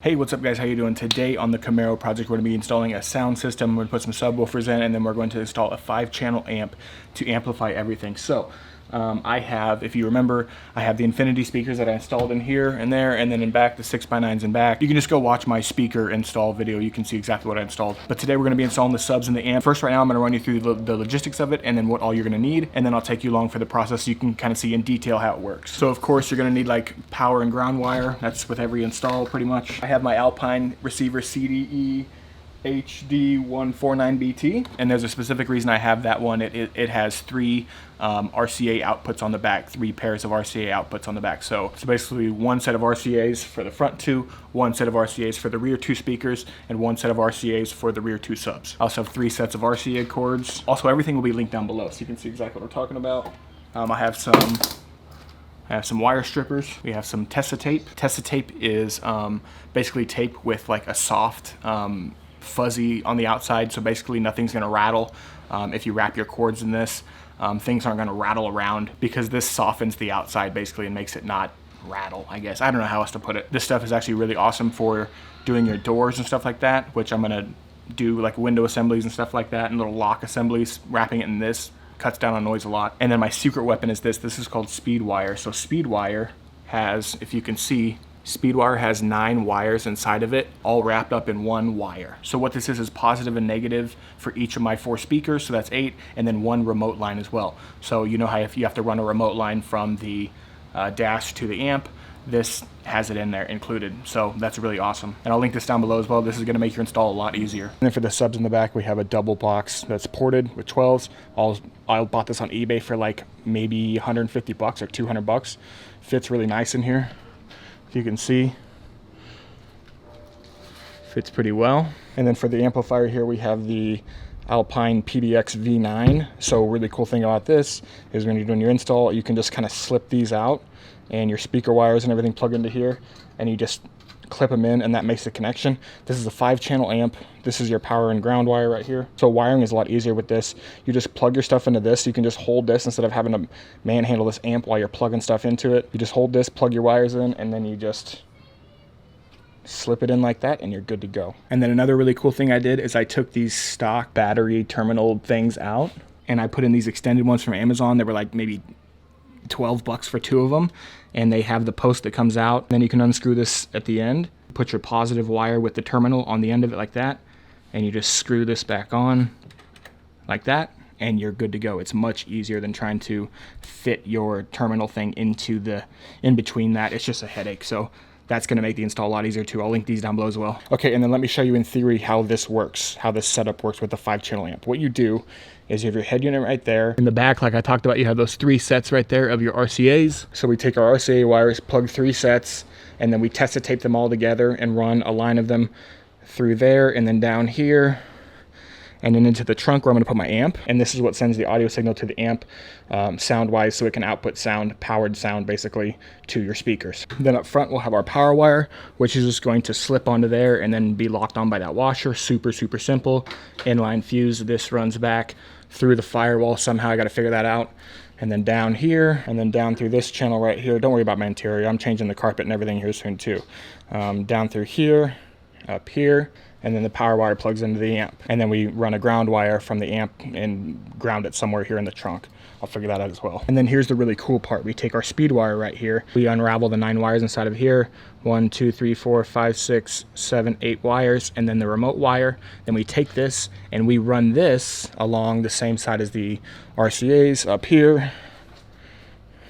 Hey, what's up guys, how you doing? Today on the Camaro project, we're going to be installing a sound system. We're going to put some subwoofers in, and then we're going to install a 5-channel amp to amplify everything. So, I have, if you remember, I have the infinity speakers that I installed in here and there, and then in back, the 6x9s in back. You can just go watch my speaker install video. You can see exactly what I installed. But today we're going to be installing the subs and the amp. First, right now, I'm going to run you through the logistics of it, and then what all you're going to need, and then I'll take you along for the process so you can kind of see in detail how it works. So, of course, you're going to need like power and ground wire. That's with every install, pretty much. I have my Alpine receiver CDE HD149BT, and there's a specific reason I have that one. It has 3 RCA outputs on the back, 3 pairs of RCA outputs on the back. So it's basically 1 set of RCAs for the front 2, 1 set of RCAs for the rear 2 speakers, and 1 set of RCAs for the rear 2 subs. I also have 3 sets of RCA cords. Also, everything will be linked down below so you can see exactly what we're talking about. I have some wire strippers. We have some Tessa tape. Tessa tape is basically tape with like a soft fuzzy on the outside, so basically nothing's gonna rattle. If you wrap your cords in this, things aren't gonna rattle around because this softens the outside basically and makes it not rattle, I guess. I don't know how else to put it. This stuff is actually really awesome for doing your doors and stuff like that, which I'm gonna do like window assemblies and stuff like that and little lock assemblies. Wrapping it in this cuts down on noise a lot. And then my secret weapon is this. This is called speed wire. So speed wire has, if you can see, speed wire has 9 wires inside of it, all wrapped up in 1 wire. So what this is positive and negative for each of my 4 speakers, so that's 8, and then 1 remote line as well. So you know how if you have to run a remote line from the dash to the amp, this has it in there included. So that's really awesome. And I'll link this down below as well. This is gonna make your install a lot easier. And then for the subs in the back, we have a double box that's ported with 12s. I bought this on eBay for like maybe 150 bucks or 200 bucks. Fits really nice in here. If you can see, fits pretty well. And then for the amplifier here, we have the Alpine PDX V9. So really cool thing about this is when you're doing your install, you can just kind of slip these out and your speaker wires and everything plug into here, and you just clip them in and that makes the connection. This is a 5-channel amp. This is your power and ground wire right here. So wiring is a lot easier with this. You just plug your stuff into this. You can just hold this instead of having to manhandle this amp while you're plugging stuff into it. You just hold this, plug your wires in, and then you just slip it in like that and you're good to go. And then another really cool thing I did is I took these stock battery terminal things out and I put in these extended ones from Amazon. They were like maybe 12 bucks for 2 of them, and they have the post that comes out. Then you can unscrew this at the end, put your positive wire with the terminal on the end of it like that, and you just screw this back on like that, and you're good to go. It's much easier than trying to fit your terminal thing into the in between that. It's just a headache. So that's going to make the install a lot easier too. I'll link these down below as well. Okay, and then let me show you in theory how this works, how this setup works with the 5-channel amp. What you do is you have your head unit right there. In the back, like I talked about, you have those 3 sets right there of your RCAs. So we take our RCA wires, plug 3 sets, and then we Tessa tape them all together and run a line of them through there and then down here and then into the trunk where I'm going to put my amp. And this is what sends the audio signal to the amp sound-wise, so it can output sound, powered sound basically, to your speakers. Then up front we'll have our power wire, which is just going to slip onto there and then be locked on by that washer. Super, super simple. Inline fuse. This runs back through the firewall. Somehow I got to figure that out. And then down here, and then down through this channel right here. Don't worry about my interior. I'm changing the carpet and everything here soon too. Down through here, up here, and then the power wire plugs into the amp. And then we run a ground wire from the amp and ground it somewhere here in the trunk. I'll figure that out as well. And then here's the really cool part. We take our speed wire right here. We unravel the 9 wires inside of here. 1, 2, 3, 4, 5, 6, 7, 8 wires, and then the remote wire. Then we take this and we run this along the same side as the RCAs up here.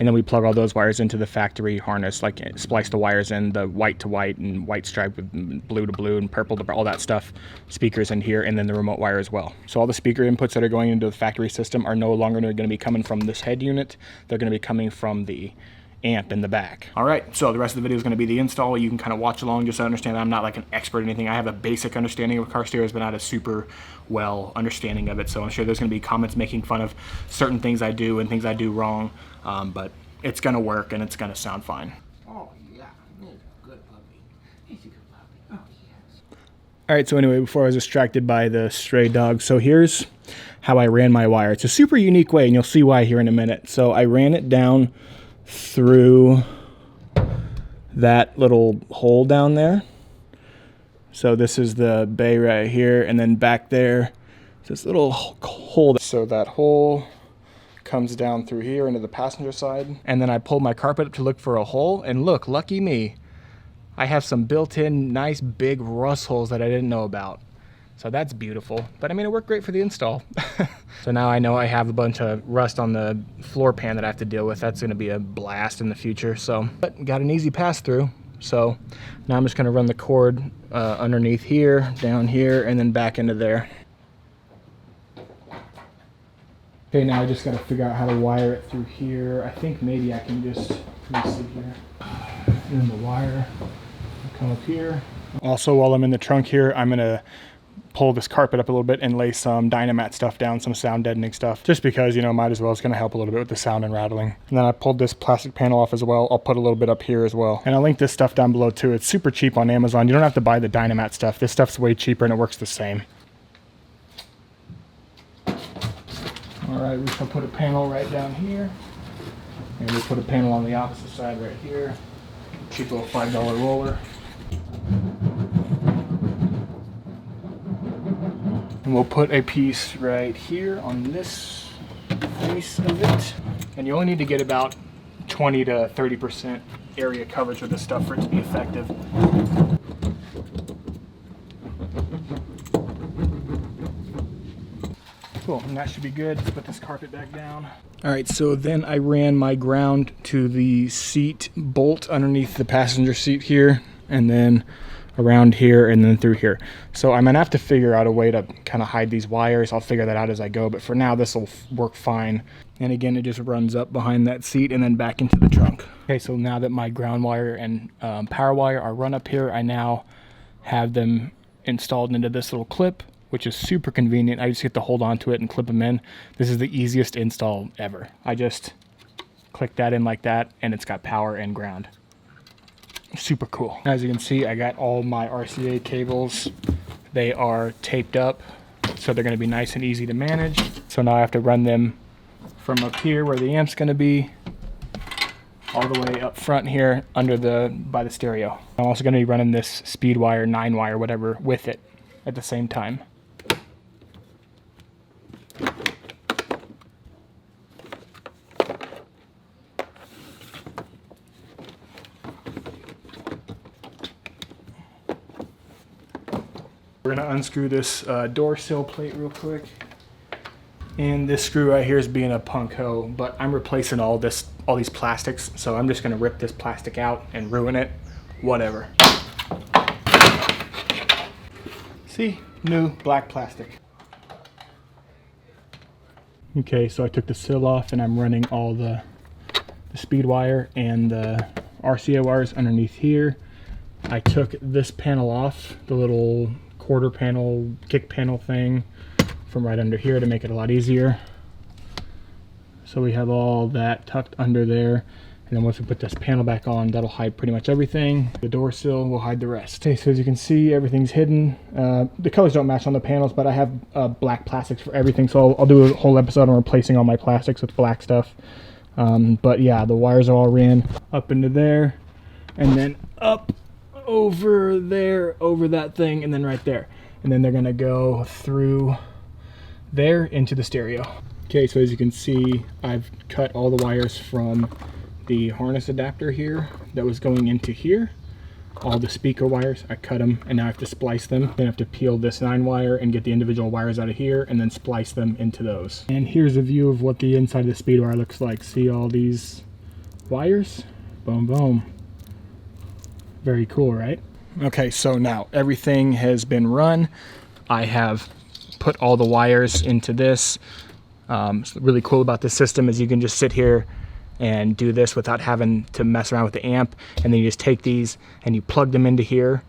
And then we plug all those wires into the factory harness, like splice the wires in, the white to white and white stripe with blue to blue and purple to all that stuff, speakers in here, and then the remote wire as well. So all the speaker inputs that are going into the factory system are no longer going to be coming from this head unit. They're going to be coming from the amp in the back. All right, so the rest of the video is going to be the install. You can kind of watch along just to understand that I'm not like an expert or anything. I have a basic understanding of car stereos, but not a super well understanding of it. So I'm sure there's going to be comments making fun of certain things I do and things I do wrong, but it's going to work and it's going to sound fine. Oh yeah, he's a good puppy. He's a good puppy. Oh yes. All right, so anyway, before I was distracted by the stray dog, so here's how I ran my wire. It's a super unique way, and you'll see why here in a minute. So I ran it down through that little hole down there, So this is the bay right here, and then back there, this little hole. So that hole comes down through here into the passenger side. And then I pulled my carpet up to look for a hole, and look, lucky me, I have some built-in nice big rust holes that I didn't know about. So that's beautiful. But I mean, it worked great for the install. So now I know I have a bunch of rust on the floor pan that I have to deal with. That's gonna be a blast in the future. So, but got an easy pass through. So now I'm just gonna run the cord underneath here, down here, and then back into there. Okay, now I just gotta figure out how to wire it through here. I think maybe I can just, let me see here. And then the wire will come up here. Also, while I'm in the trunk here, I'm gonna pull this carpet up a little bit and lay some Dynamat stuff down, some sound deadening stuff, just because, you know, might as well. It's going to help a little bit with the sound and rattling. And then I pulled this plastic panel off as well. I'll put a little bit up here as well. And I'll link this stuff down below too. It's super cheap on Amazon. You don't have to buy the Dynamat stuff. This stuff's way cheaper and it works the same. All right, we shall put a panel right down here. And we'll put a panel on the opposite side right here. Cheap little $5 roller. And we'll put a piece right here on this piece of it. And you only need to get about 20 to 30% area coverage with this stuff for it to be effective. Cool, and that should be good. Let's put this carpet back down. All right, so then I ran my ground to the seat bolt underneath the passenger seat here, and then around here, and then through here. So I'm gonna have to figure out a way to kind of hide these wires. I'll figure that out as I go, but for now this will work fine. And again, it just runs up behind that seat and then back into the trunk. Okay, so now that my ground wire and power wire are run up here, I now have them installed into this little clip, which is super convenient. I just get to hold on to it and clip them in. This is the easiest install ever. I just click that in like that, and it's got power and ground. Super cool. As you can see, I got all my RCA cables. They are taped up, so they're going to be nice and easy to manage. So now I have to run them from up here where the amp's going to be all the way up front here under by the stereo. I'm also going to be running this speed wire, 9-wire, whatever, with it at the same time. We're gonna unscrew this door sill plate real quick. And this screw right here is being a punk hoe, but I'm replacing all these plastics, so I'm just gonna rip this plastic out and ruin it. Whatever. See? New black plastic. Okay, so I took the sill off and I'm running all the speed wire and the RCA wires underneath here. I took this panel off, the little quarter panel, kick panel thing from right under here to make it a lot easier. So we have all that tucked under there. And then once we put this panel back on, that'll hide pretty much everything. The door sill will hide the rest. Okay, so as you can see, everything's hidden. The colors don't match on the panels, but I have black plastics for everything. So I'll do a whole episode on replacing all my plastics with black stuff. But yeah, the wires are all ran up into there, and then up over there, over that thing, and then right there. And then they're gonna go through there into the stereo. Okay, so as you can see, I've cut all the wires from the harness adapter here that was going into here. All the speaker wires, I cut them, and now I have to splice them. Then I have to peel this 9-wire and get the individual wires out of here and then splice them into those. And here's a view of what the inside of the speed wire looks like. See all these wires? Boom, boom. Very cool, right? Okay, so now everything has been run. I have put all the wires into this. What's really cool about this system is you can just sit here and do this without having to mess around with the amp, and then you just take these and you plug them into here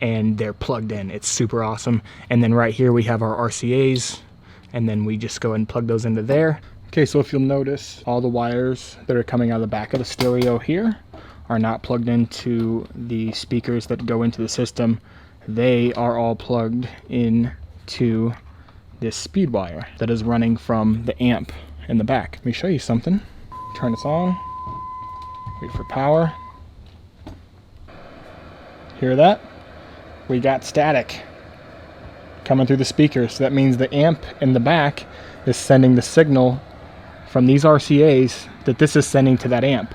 and they're plugged in. It's super awesome. And then right here we have our RCAs, and then we just go and plug those into there. Okay, so if you'll notice, all the wires that are coming out of the back of the stereo here are not plugged into the speakers that go into the system. They are all plugged into this speed wire that is running from the amp in the back. Let me show you something. Turn this on, wait for power. Hear that? we got static coming through the speakers. So that means the amp in the back is sending the signal from these RCAs that this is sending to that amp.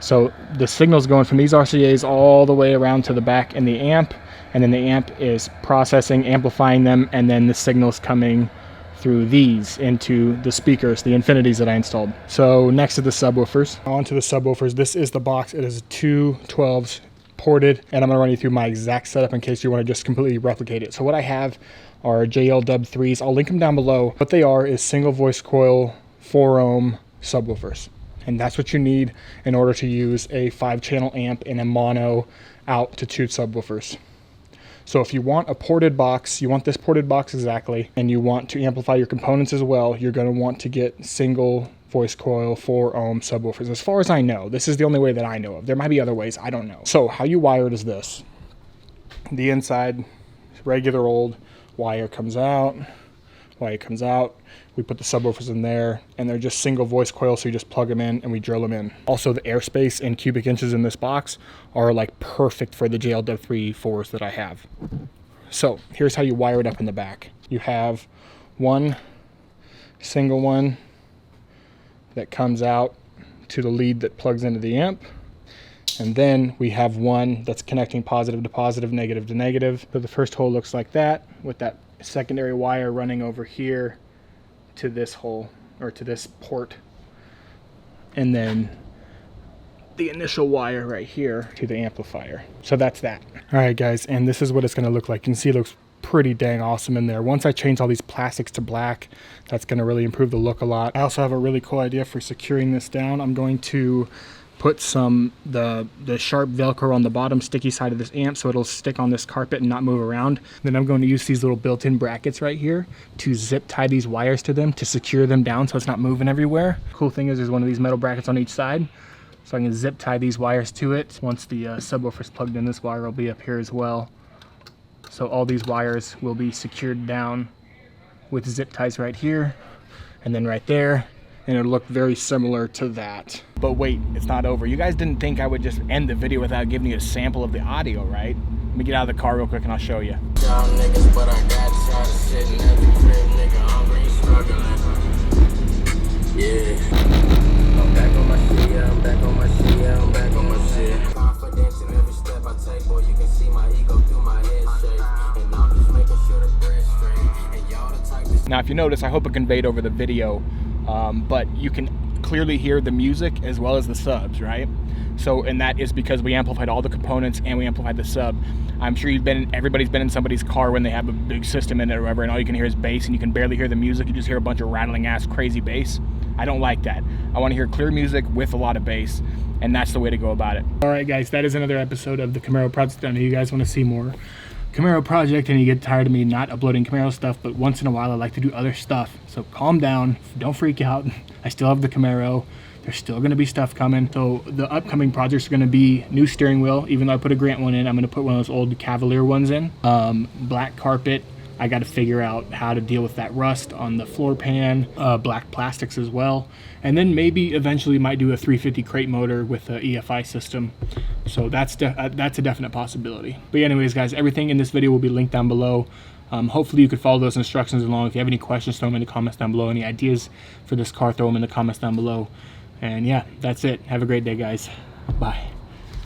So the signal's going from these RCAs all the way around to the back in the amp, and then the amp is processing, amplifying them, and then the signal's coming through these into the speakers, the Infinities that I installed. So next to the subwoofers, onto the subwoofers, this is the box. It is two 12s ported, and I'm gonna run you through my exact setup in case you wanna just completely replicate it. So what I have are JL Dub 3s. I'll link them down below. What they are is single voice coil 4 ohm subwoofers. And that's what you need in order to use a 5-channel amp in a mono out to 2 subwoofers. So if you want a ported box, you want this ported box exactly, and you want to amplify your components as well, you're going to want to get single voice coil 4 ohm subwoofers. As far as I know, this is the only way that I know of. There might be other ways, I don't know. So how you wire it is this. The inside, regular old wire comes out, we put the subwoofers in there, and they're just single voice coils, so you just plug them in and we drill them in. Also, the airspace in cubic inches in this box are like perfect for the JL Dub 3 4s that I have. So here's how you wire it up in the back. You have one single one that comes out to the lead that plugs into the amp, and then we have one that's connecting positive to positive, negative to negative. So the first hole looks like that, with that secondary wire running over here to this hole, or to this port, and then the initial wire right here to the amplifier. So that's that. All right guys, and this is what it's going to look like. You can see it looks pretty dang awesome in there. Once I change all these plastics to black, that's going to really improve the look a lot. I also have a really cool idea for securing this down. I'm going to put some the sharp Velcro on the bottom sticky side of this amp so it'll stick on this carpet and not move around. Then I'm going to use these little built-in brackets right here to zip tie these wires to them to secure them down so it's not moving everywhere. Cool thing is there's one of these metal brackets on each side, so I can zip tie these wires to it. Once the subwoofer's plugged in, this wire will be up here as well. So all these wires will be secured down with zip ties right here and then right there, and it'll look very similar to that. But wait, it's not over. You guys didn't think I would just end the video without giving you a sample of the audio, right? Let me get out of the car real quick and I'll show you. Niggas, but I got shot sitting at the crib, nigga, hungry, struggling. Yeah. I'm back on my shit, I'm back on my shit, I'm back on my shit. Confidence in every step I take, boy, you can see my ego through my head shake. And I'm just making sure the bread's straight. And y'all the type is... Now, if you notice, I hope it conveyed over the video, but you can clearly hear the music as well as the subs, right? So, and that is because we amplified all the components and we amplified the sub. I'm sure everybody's been in somebody's car when they have a big system in it or whatever, and all you can hear is bass and you can barely hear the music. You just hear a bunch of rattling ass crazy bass. I don't like that. I want to hear clear music with a lot of bass, and that's the way to go about it. All right, guys, that is another episode of the Camaro Project. I know you guys want to see more Camaro Project and you get tired of me not uploading Camaro stuff, but once in a while I like to do other stuff. So calm down, don't freak out. I still have the Camaro. There's still going to be stuff coming. So the upcoming projects are going to be new steering wheel. Even though I put a Grant one in, I'm going to put one of those old Cavalier ones in. Black carpet. I got to figure out how to deal with that rust on the floor pan. Black plastics as well. And then maybe eventually might do a 350 crate motor with a EFI system. So that's a definite possibility. But yeah, anyways, guys, everything in this video will be linked down below. Hopefully you could follow those instructions along. If you have any questions, throw them in the comments down below. Any ideas for this car, throw them in the comments down below. And yeah, that's it. Have a great day, guys. Bye.